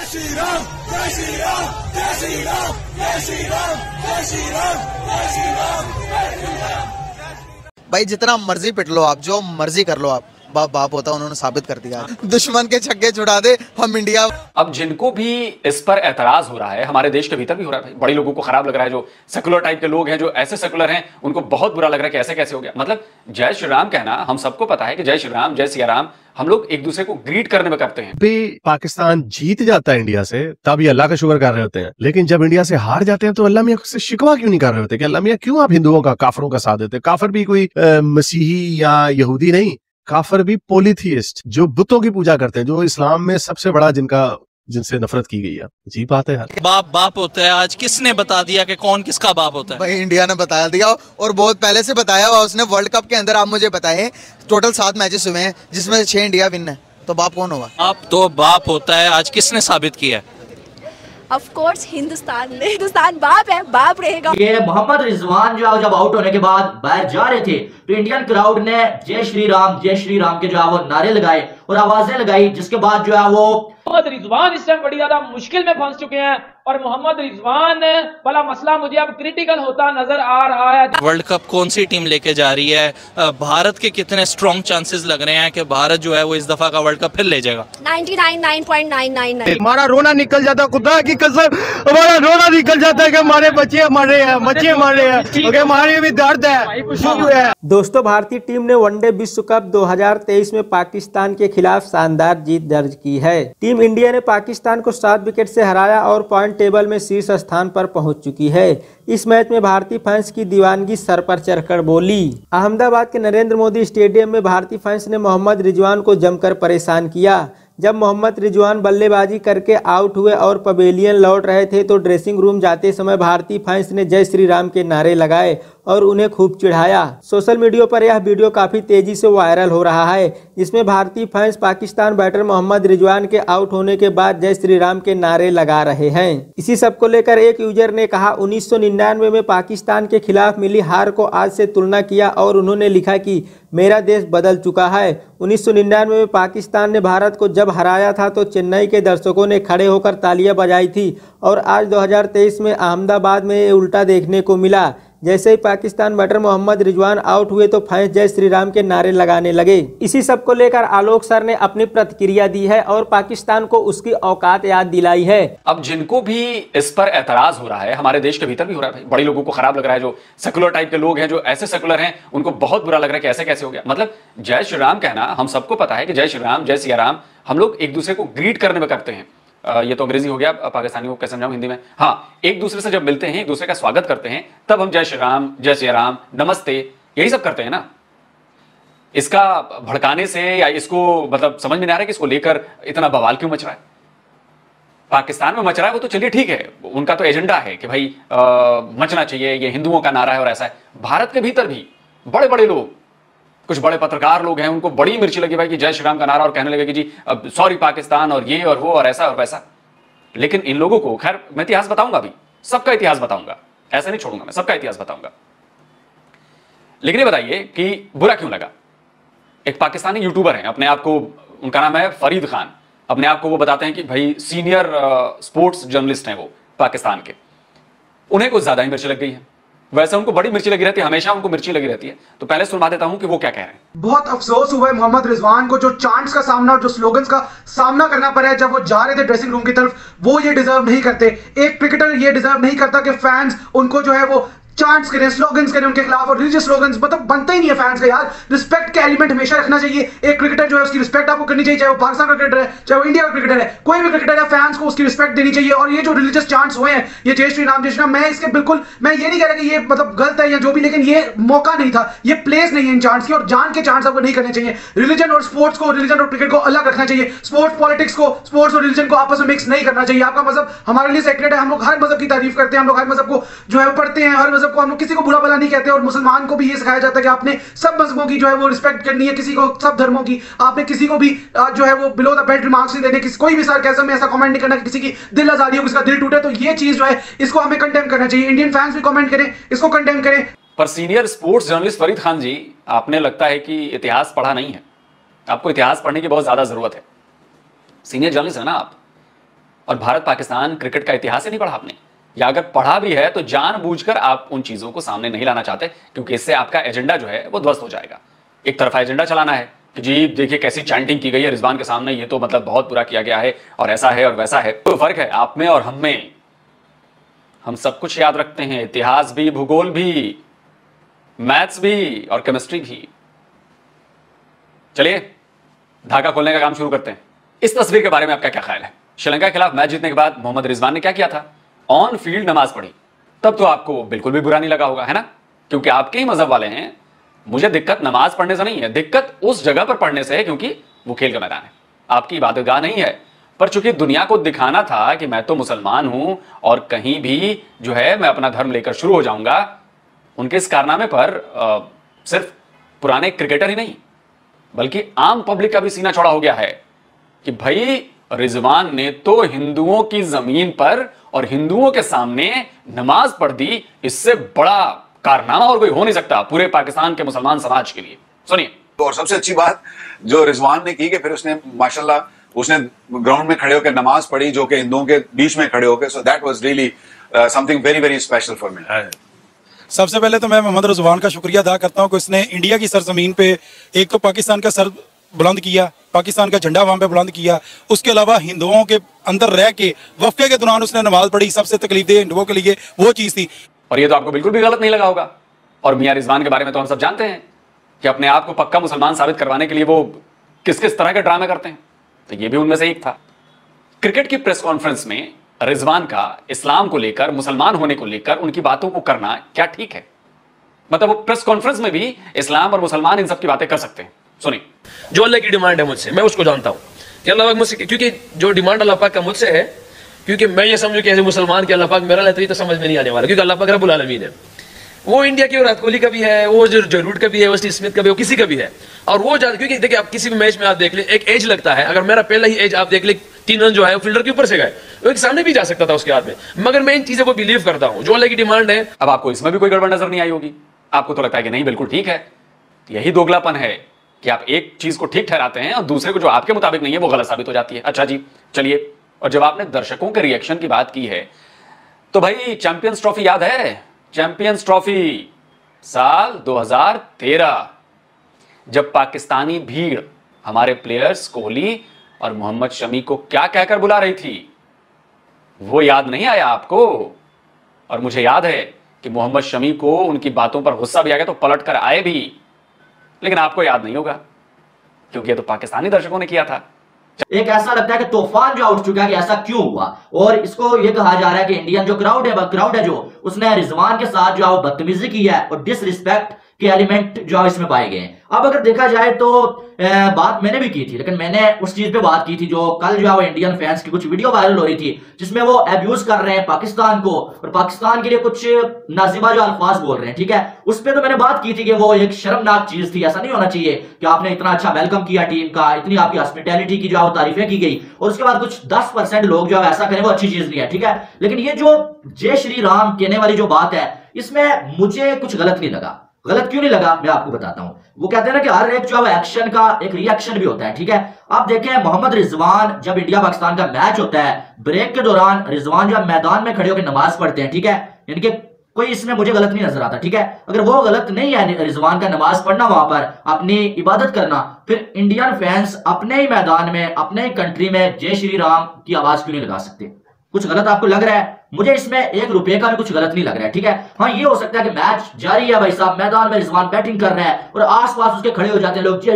श्री राम, जय श्री राम, जय श्री राम, जय श्री राम, जय श्री राम, जय श्री राम, जय श्री राम। भाई जितना मर्जी पिट लो आप, जो मर्जी कर लो आप, बाप बाप होता उन्होंने साबित कर दिया। दुश्मन के छक्के छुड़ा दे हम इंडिया। अब जिनको भी इस पर एतराज हो रहा है, हमारे देश के भीतर भी हो रहा है, बड़े लोगों को खराब लग रहा है, जो सेकुलर टाइप के लोग हैं, जो ऐसे सेकुलर हैं, उनको बहुत बुरा लग रहा है कि ऐसे कैसे हो गया। मतलब जय श्री राम कहना हम सबको पता है कि जय श्री राम, जय सिया राम हम लोग एक दूसरे को ग्रीट करने में करते हैं। भी पाकिस्तान जीत जाता है इंडिया से तब ये अल्लाह का शुक्र कर रहे होते हैं, लेकिन जब इंडिया से हार जाते हैं तो अल्लाह मियां से शिकवा क्यों नहीं कर रहे होते कि अल्लाह मियां क्यों आप हिंदुओं का, काफरों का साथ देते। काफर भी कोई मसीही या यहूदी नहीं, काफर भी पोलीथियस्ट, जो बुतों की पूजा करते हैं, जो इस्लाम में सबसे बड़ा जिनसे नफरत की गई है। जी बात है यार। बाप बाप होता है। आज किसने बता दिया कि कौन किसका बाप होता है? भाई इंडिया ने बता दिया, और बहुत पहले से बताया हुआ उसने। वर्ल्ड कप के अंदर आप मुझे बताएं, टोटल 7 मैचेस हुए हैं जिसमें 6 इंडिया विन है, तो बाप कौन होगा? आप तो बाप होता है। आज किसने साबित किया? ऑफ कोर्स हिंदुस्तान बाप है, बाप रहेगा। ये मोहम्मद रिजवान जो जब आउट होने के बाद बाहर जा रहे थे तो इंडियन क्राउड ने जय श्री राम के जो है वो नारे लगाए और आवाजें लगाई, जिसके बाद जो है वो मोहम्मद रिजवान इस टाइम बड़ी ज्यादा मुश्किल में फंस चुके हैं और मोहम्मद रिजवान वाला मसला मुझे अब क्रिटिकल होता नजर आ रहा है। वर्ल्ड कप कौन सी टीम लेके जा रही है? भारत के कितने स्ट्रॉन्ग चांसेस लग रहे हैं कि भारत जो है वो इस दफा का वर्ल्ड कप फिर ले जाएगा? 99.999। हमारा रोना निकल जाता, खुदा की कसम हमारा रोना निकल जाता है कि हमारे बच्चे मर रहे हैं, बच्चे मर रहे हैं, हमारे भी दर्द है। दोस्तों, भारतीय टीम ने वनडे विश्व कप 2023 में पाकिस्तान के खिलाफ शानदार जीत दर्ज की है। टीम इंडिया ने पाकिस्तान को 7 विकेट से हराया और पॉइंट टेबल में शीर्ष स्थान पर पहुंच चुकी है। इस मैच में भारतीय फैंस की दीवानगी सर पर चढ़कर बोली। अहमदाबाद के नरेंद्र मोदी स्टेडियम में भारतीय फैंस ने मोहम्मद रिजवान को जमकर परेशान किया। जब मोहम्मद रिजवान बल्लेबाजी करके आउट हुए और पवेलियन लौट रहे थे तो ड्रेसिंग रूम जाते समय भारतीय फैंस ने जय श्री राम के नारे लगाए और उन्हें खूब चिढ़ाया। सोशल मीडिया पर यह वीडियो काफी तेजी से वायरल हो रहा है, जिसमें भारतीय फैंस पाकिस्तान बैटर मोहम्मद रिजवान के आउट होने के बाद जय श्री राम के नारे लगा रहे हैं। इसी सब को लेकर एक यूजर ने कहा 1999 में पाकिस्तान के खिलाफ मिली हार को आज से तुलना किया और उन्होंने लिखा कि मेरा देश बदल चुका है। 1999 में पाकिस्तान ने भारत को जब हराया था तो चेन्नई के दर्शकों ने खड़े होकर तालियां बजाई थी, और आज 2023 में अहमदाबाद में ये उल्टा देखने को मिला। जैसे ही पाकिस्तान बैटर मोहम्मद रिजवान आउट हुए तो फैंस जय श्री राम के नारे लगाने लगे। इसी सब को लेकर आलोक सर ने अपनी प्रतिक्रिया दी है और पाकिस्तान को उसकी औकात याद दिलाई है। अब जिनको भी इस पर एतराज हो रहा है, हमारे देश के भीतर भी हो रहा है, बड़े लोगों को खराब लग रहा है, जो सेकुलर टाइप के लोग हैं, जो ऐसे सेकुलर हैं, उनको बहुत बुरा लग रहा है कि ऐसे कैसे हो गया। मतलब जय श्री राम कहना हम सबको पता है कि जय श्री राम, जय सिया राम हम लोग एक दूसरे को ग्रीट करने में करते हैं। ये तो अंग्रेजी हो गया, पाकिस्तानियों को कैसे समझाऊं हिंदी में। हाँ, एक दूसरे से जब मिलते हैं, एक दूसरे का स्वागत करते हैं, तब हम जय श्री राम, जय सिया राम, नमस्ते यही सब करते हैं ना। इसका भड़काने से या इसको मतलब समझ में नहीं आ रहा है कि इसको लेकर इतना बवाल क्यों मच रहा है। पाकिस्तान में मच रहा है वो तो चलिए ठीक है, उनका तो एजेंडा है कि भाई मचना चाहिए, ये हिंदुओं का नारा है और ऐसा है। भारत के भीतर भी बड़े बड़े लोग, कुछ बड़े पत्रकार लोग हैं, उनको बड़ी मिर्ची लगी भाई कि जय श्री राम का नारा, और कहने लगे कि जी सॉरी पाकिस्तान और ये और वो और ऐसा और वैसा। लेकिन इन लोगों को, खैर मैं इतिहास बताऊंगा, अभी सबका इतिहास बताऊंगा, ऐसा नहीं छोड़ूंगा मैं, सबका इतिहास बताऊंगा। लेकिन ये बताइए कि बुरा क्यों लगा। एक पाकिस्तानी यूट्यूबर है, अपने आप को, उनका नाम है फरीद खान, अपने आप को वो बताते हैं कि भाई सीनियर स्पोर्ट्स जर्नलिस्ट हैं वो पाकिस्तान के। उन्हें कुछ ज्यादा ही मिर्ची लग गई है। वैसे उनको बड़ी मिर्ची लगी रहती है, हमेशा उनको मिर्ची लगी रहती है। तो पहले सुनवा देता हूं कि वो क्या कह रहे हैं। बहुत अफसोस हुआ है मोहम्मद रिजवान को, जो चांट्स का सामना और जो स्लोगन्स का सामना करना पड़ा है जब वो जा रहे थे ड्रेसिंग रूम की तरफ। वो ये डिजर्व नहीं करते। एक क्रिकेटर ये डिजर्व नहीं करता कि फैंस उनको जो है वो चांट्स करें, स्लोगन्स करें उनके खिलाफ, और रिलीजियस स्लोगन्स मतलब बनता ही नहीं है फैंस का यार। रिस्पेक्ट का एलिमेंट हमेशा रखना चाहिए। एक क्रिकेटर जो है उसकी रिस्पेक्ट आपको करनी चाहिए, चाहे वो पाकिस्तान का क्रिकेटर है, चाहे वो इंडिया का क्रिकेटर है, कोई भी क्रिकेटर है, फैंस को उसकी रिस्पेक्ट देनी चाहिए। और ये जो रिलीजियस चांट्स हुए हैं, ये जय श्री राम, मैं इसके बिल्कुल, मैं ये नहीं कह रहा कि ये मतलब गलत है या जो भी, लेकिन ये मौका नहीं था, ये प्लेस नहीं है इन चांट्स की, और जान के चांट्स आपको नहीं करने चाहिए। रिलीजन और स्पोर्ट्स को, रिलीजन और क्रिकेट को अलग रखना चाहिए। स्पोर्ट्स पॉलिटिक्स को, स्पोर्ट्स और रिलीजन को आपस में मिक्स नहीं करना चाहिए। आपका मजहब हमारे लिए सेक्रेट है, हम लोग हर मजहब की तारीफ करते हैं, हम लोग हर मजहब को जो है पढ़ते हैं, हर मजहब को हम लोग किसी को बुरा नहीं कहते। और मुसलमान को भी ये सिखाया जाता है कि आपने सब मजहबों की जो है वो रिस्पेक्ट करनी है, किसी को, सब धर्मों की। आपने किसी को भी जो है वो बिलो द बेल्ट रिमार्क्स नहीं देने, कोई भी सार्केज्म में ऐसा कमेंट नहीं करना कि किसी की दिल आजादी हो, किसी का दिल टूटे। तो ये चीज जो है इसको हमें कंडेम करना चाहिए। इंडियन फैंस भी कमेंट करें, इसको कंडेम करें। पर senior sports journalist Farid Khan ji, आपने लगता है कि इतिहास पढ़ा नहीं है। आपको इतिहास पढ़ने की बहुत ज्यादा जरूरत है। सीनियर जर्नलिस्ट है ना आप, और भारत पाकिस्तान क्रिकेट का इतिहास ही नहीं पढ़ा आपने, या अगर पढ़ा भी है तो जानबूझकर आप उन चीजों को सामने नहीं लाना चाहते, क्योंकि इससे आपका एजेंडा जो है वो ध्वस्त हो जाएगा। एक तरफा एजेंडा चलाना है कि जी देखिए कैसी चैंटिंग की गई है रिजवान के सामने, ये तो मतलब बहुत बुरा किया गया है और ऐसा है और वैसा है। तो फर्क है आप में और हम में, हम सब कुछ याद रखते हैं, इतिहास भी, भूगोल भी, मैथ्स भी और केमिस्ट्री भी। चलिए धागा खोलने का काम शुरू करते हैं। इस तस्वीर के बारे में आपका क्या ख्याल है? श्रीलंका के खिलाफ मैच जीतने के बाद मोहम्मद रिजवान ने क्या किया था? ऑन फील्ड नमाज पढ़ी। तब तो आपको बिल्कुल भी बुरा नहीं लगा होगा, है ना? क्योंकि आपके ही मजहब वाले हैं। मुझे दिक्कत नमाज पढ़ने से नहीं है, दिक्कत उस जगह पर पढ़ने से है, क्योंकि वो खेल का मैदान है, आपकी इबादतगाह नहीं है। पर चूंकि दुनिया को दिखाना था कि मैं तो मुसलमान हूं और कहीं भी जो है मैं अपना धर्म लेकर शुरू हो जाऊंगा, उनके इस कारनामे पर सिर्फ पुराने क्रिकेटर ही नहीं बल्कि आम पब्लिक का भी सीना चौड़ा हो गया है कि भाई रिजवान ने तो हिंदुओं की जमीन पर और हिंदुओं के सामने नमाज पढ़ दी। इससे बड़ा कारनामा और कोई हो नहीं सकता पूरे पाकिस्तान के मुसलमान समाज के लिए। सुनिए। और सबसे अच्छी बात जो रिजवान ने की कि फिर उसने माशाल्लाह उसने ग्राउंड में खड़े होकर नमाज पढ़ी, जो कि हिंदुओं के बीच में खड़े होकर। So that was really something very very special for me. सबसे पहले तो मैं मोहम्मद रिजवान का शुक्रिया अदा करता हूं कि उसने इंडिया की सरजमीन पे एक तो पाकिस्तान का सर बुलंद किया, पाकिस्तान का झंडा वहां पे बुलंद किया, उसके अलावा हिंदुओं के अंदर रह के वफ़क़े के दौरान उसने नमाज पढ़ी। सबसे तकलीफदेह हिंदुओं के लिए वो चीज़ थी। और ये तो आपको बिल्कुल भी गलत नहीं लगा होगा। और मियां रिजवान के बारे में तो हम सब जानते हैं कि अपने आप को पक्का मुसलमान साबित करवाने के लिए वो किस किस तरह के ड्रामे करते हैं, तो ये भी उनमें से एक था। क्रिकेट की प्रेस कॉन्फ्रेंस में रिजवान का इस्लाम को लेकर, मुसलमान होने को लेकर उनकी बातों को करना क्या ठीक है? मतलब वो प्रेस कॉन्फ्रेंस में भी इस्लाम और मुसलमान इन सब की बातें कर सकते हैं। सुनिए। जो अल्लाह की डिमांड है मुझसे, मैं उसको जानता हूं कि अल्लाह पाक मुझसे, क्योंकि जो डिमांड अल्लाह पाक का मुझसे है, क्योंकि मैं ये समझू कि ऐसे मुसलमान के अल्लाह पाक मेरा लेता ही तो समझ में नहीं आने वाला, क्योंकि अल्लाह पाक रब्बुल आलमीन है। वो इंडिया के विराट कोहली का भी है, वो जो रूट का भी है, वो स्टीव स्मिथ का भी है, वो किसी का भी है। और वो क्योंकि देखिए आप किसी भी मैच में आप देख ले, एक एज लगता है। अगर मेरा पहला ही एज आप देख ले, 3 रन जो है वो फील्डर के ऊपर से गए, वो एक सामने भी जा सकता था उसके हाथ में। मगर मैं इन चीजों को बिलीव करता हूं, जो अल्लाह की डिमांड है। अब आपको इसमें भी कोई गड़बड़ नजर नहीं आई होगी? आपको तो लगता है कि नहीं बिल्कुल ठीक है। यही दोगलापन है कि आप एक चीज को ठीक ठहराते हैं और दूसरे को जो आपके मुताबिक नहीं है वो गलत साबित हो जाती है। अच्छा जी चलिए। और जब आपने दर्शकों के रिएक्शन की बात की है तो भाई चैंपियंस ट्रॉफी याद है? चैंपियंस ट्रॉफी साल 2013, जब पाकिस्तानी भीड़ हमारे प्लेयर्स कोहली और मोहम्मद शमी को क्या कहकर बुला रही थी, वो याद नहीं आया आपको? और मुझे याद है कि मोहम्मद शमी को उनकी बातों पर गुस्सा भी आ गया तो पलट कर आए भी, लेकिन आपको याद नहीं होगा क्योंकि ये तो पाकिस्तानी दर्शकों ने किया था। एक ऐसा लगता है कि तूफान जो उठ चुका है कि ऐसा क्यों हुआ, और इसको ये कहा जा रहा है कि इंडियन जो क्राउड है जो उसने रिजवान के साथ जो है बदतमीजी की है और डिसरिस्पेक्ट के एलिमेंट जो इसमें पाए गए हैं। अब अगर देखा जाए तो बात मैंने भी की थी, लेकिन मैंने उस चीज पे बात की थी जो कल जो है वो इंडियन फैंस की कुछ वीडियो वायरल हो रही थी जिसमें वो अब्यूज कर रहे हैं पाकिस्तान को और पाकिस्तान के लिए कुछ नाजिबा जो अल्फाज बोल रहे हैं। ठीक है, उस पर तो मैंने बात की थी कि वो एक शर्मनाक चीज थी। ऐसा नहीं होना चाहिए कि आपने इतना अच्छा वेलकम किया टीम का, इतनी आपकी हॉस्पिटैलिटी की जो है तारीफें की गई और उसके बाद कुछ 10% लोग जो है ऐसा करें, वो अच्छी चीज नहीं है। ठीक है, लेकिन ये जो जय श्री राम कहने वाली जो बात है इसमें मुझे कुछ गलत नहीं लगा। गलत क्यों नहीं लगा मैं आपको बताता हूं। वो कहते हैं ना कि हर एक जो है एक्शन का एक रिएक्शन भी होता है। ठीक है, आप देखें मोहम्मद रिजवान जब इंडिया पाकिस्तान का मैच होता है, ब्रेक के दौरान रिजवान जो मैदान में खड़े होकर नमाज पढ़ते हैं। ठीक है, यानी कि कोई इसमें मुझे गलत नहीं नजर आता। ठीक है, अगर वो गलत नहीं है रिजवान का नमाज पढ़ना, वहां पर अपनी इबादत करना, फिर इंडियन फैंस अपने ही मैदान में अपने ही कंट्री में जय श्री राम की आवाज क्यों नहीं लगा सकते? कुछ गलत आपको लग रहा है? मुझे इसमें 1 रुपए का भी कुछ गलत नहीं लग रहा है। ठीक है, हाँ ये हो सकता है कि मैच जारी है भाई साहब, मैदान में रिजवान बैटिंग कर रहे हैं और आसपास उसके खड़े हो जाते हैं लोग, जय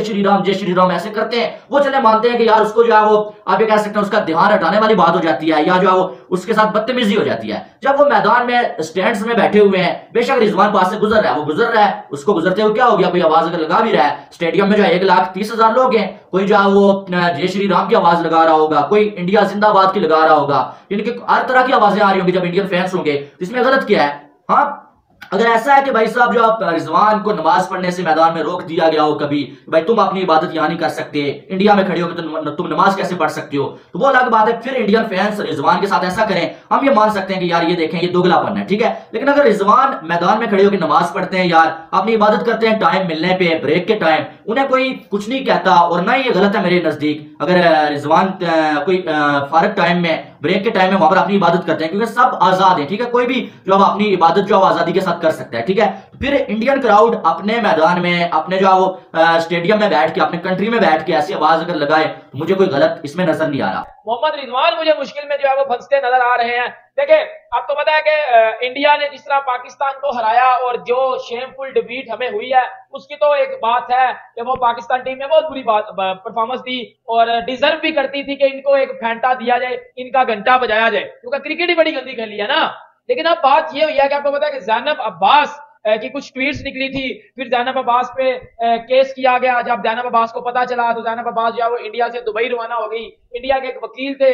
श्री राम ऐसे करते हैं। वो चले मानते हैं कि यार उसको जो है वो आप ये कह सकते हैं उसका ध्यान हटाने वाली बात हो जाती है या जो है वो उसके साथ बदतमीजी हो जाती है। जब वो मैदान में स्टैंड्स में बैठे हुए हैं, बेशक रिजवान पास से गुजर रहा है, वो गुजर रहा है, उसको गुजरते हुए क्या हो गया, कोई आवाज अगर लगा भी रहा है, स्टेडियम में जो है 1,30,000 लोग हैं, कोई जो है वो जय श्री राम की आवाज लगा रहा होगा, कोई इंडिया जिंदाबाद की लगा रहा होगा, यानी कि हर तरह की आवाजें आ रही होंगी जब इंडियन फैंस होंगे, तो इसमें गलत क्या है? हाँ, अगर ऐसा है कि भाई साहब जो आप रिजवान को नमाज पढ़ने से मैदान में रोक दिया गया हो कभी, भाई तुम अपनी इबादत यहाँ नहीं कर सकते, इंडिया में खड़े हो तो तुम नमाज कैसे पढ़ सकते हो, तो वो अलग बात है। फिर इंडियन फैंस रिजवान के साथ ऐसा करें, हम ये मान सकते हैं कि यार ये देखें ये दोगलापन है। ठीक है, लेकिन अगर रिजवान मैदान में खड़े होकर नमाज पढ़ते हैं, यार अपनी इबादत करते हैं टाइम मिलने पे, ब्रेक के टाइम, उन्हें कोई कुछ नहीं कहता और ना ही ये गलत है मेरे नजदीक। अगर रिजवान कोई फारग टाइम में ब्रेक के टाइम में वहां पर अपनी इबादत करते हैं, क्योंकि सब आजाद है, ठीक है, कोई भी जो है अपनी इबादत जो आजादी के साथ कर सकता है, ठीक है। फिर इंडियन क्राउड अपने मैदान में, अपने जो है वो स्टेडियम में बैठ के, अपने कंट्री में बैठ के ऐसी आवाज अगर लगाए तो मुझे कोई गलत इसमें नजर नहीं आ रहा। मोहम्मद रिजवान मुझे मुश्किल में जो है वो फंसते नजर आ रहे हैं। देखिए, आपको पता है कि इंडिया ने जिस तरह पाकिस्तान को हराया और जो शेमफुल डिफीट हमें हुई है, उसकी तो एक बात है कि वो पाकिस्तान टीम ने बहुत बुरी परफॉर्मेंस दी और डिजर्व भी करती थी कि इनको एक फैंटा दिया जाए, इनका घंटा बजाया जाए, क्योंकि क्रिकेट ही बड़ी गंदी खेली है ना। लेकिन अब बात ये हुई है कि आपको पता है कि ज़ैनब अब्बास की कुछ ट्वीट्स निकली थी, फिर ज़ैनब अब्बास पे केस किया गया। जब ज़ैनब अब्बास को पता चला तो ज़ैनब अब्बास जो है वो इंडिया से दुबई रवाना हो गई। इंडिया के एक वकील थे,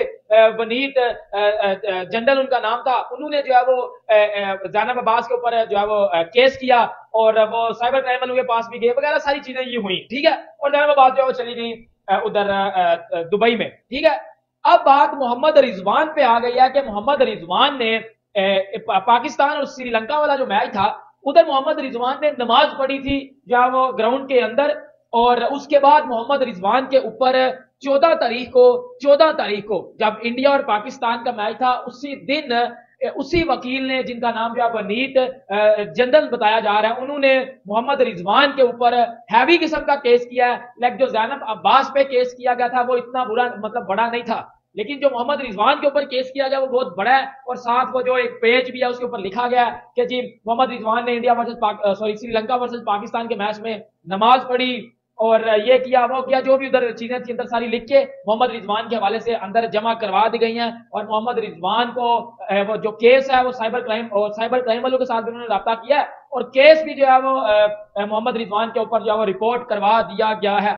वनीत जनरल उनका नाम था, उन्होंने जो है वो ज़ैनब अब्बास के ऊपर जो है वो केस किया और वो साइबर क्राइम वालों के पास भी गए वगैरह सारी चीजें ये हुई, ठीक है। और ज़ैनब अब्बास जो है वो चली गई उधर दुबई में, ठीक है। अब बात मोहम्मद रिजवान पे आ गई है कि मोहम्मद रिजवान ने पाकिस्तान और श्रीलंका वाला जो मैच था, उधर मोहम्मद रिजवान ने नमाज पढ़ी थी जहां वो ग्राउंड के अंदर, और उसके बाद मोहम्मद रिजवान के ऊपर 14 तारीख को जब इंडिया और पाकिस्तान का मैच था, उसी दिन उसी वकील ने, जिनका नाम जो है वनीत जनरल बताया जा रहा है, उन्होंने मोहम्मद रिजवान के ऊपर हैवी किस्म का केस किया है। लेकिन जो ज़ैनब अब्बास पे केस किया गया था वो इतना बुरा, मतलब बड़ा नहीं था, लेकिन जो मोहम्मद रिजवान के ऊपर केस किया गया वो बहुत बड़ा है। और साथ वो जो एक पेज भी है उसके ऊपर लिखा गया कि जी मोहम्मद रिजवान ने India versus Sri Lanka versus Pakistan के मैच में नमाज पढ़ी और ये किया वो किया, जो भी उधर चीजें थी अंदर सारी लिख के मोहम्मद रिजवान के हवाले से अंदर जमा करवा दी गई हैं। और मोहम्मद रिजवान को वो जो केस है वो साइबर क्राइम वालों के साथ भी उन्होंने रब्ता किया है और केस भी जो है वो मोहम्मद रिजवान के ऊपर जो है वो रिपोर्ट करवा दिया गया है।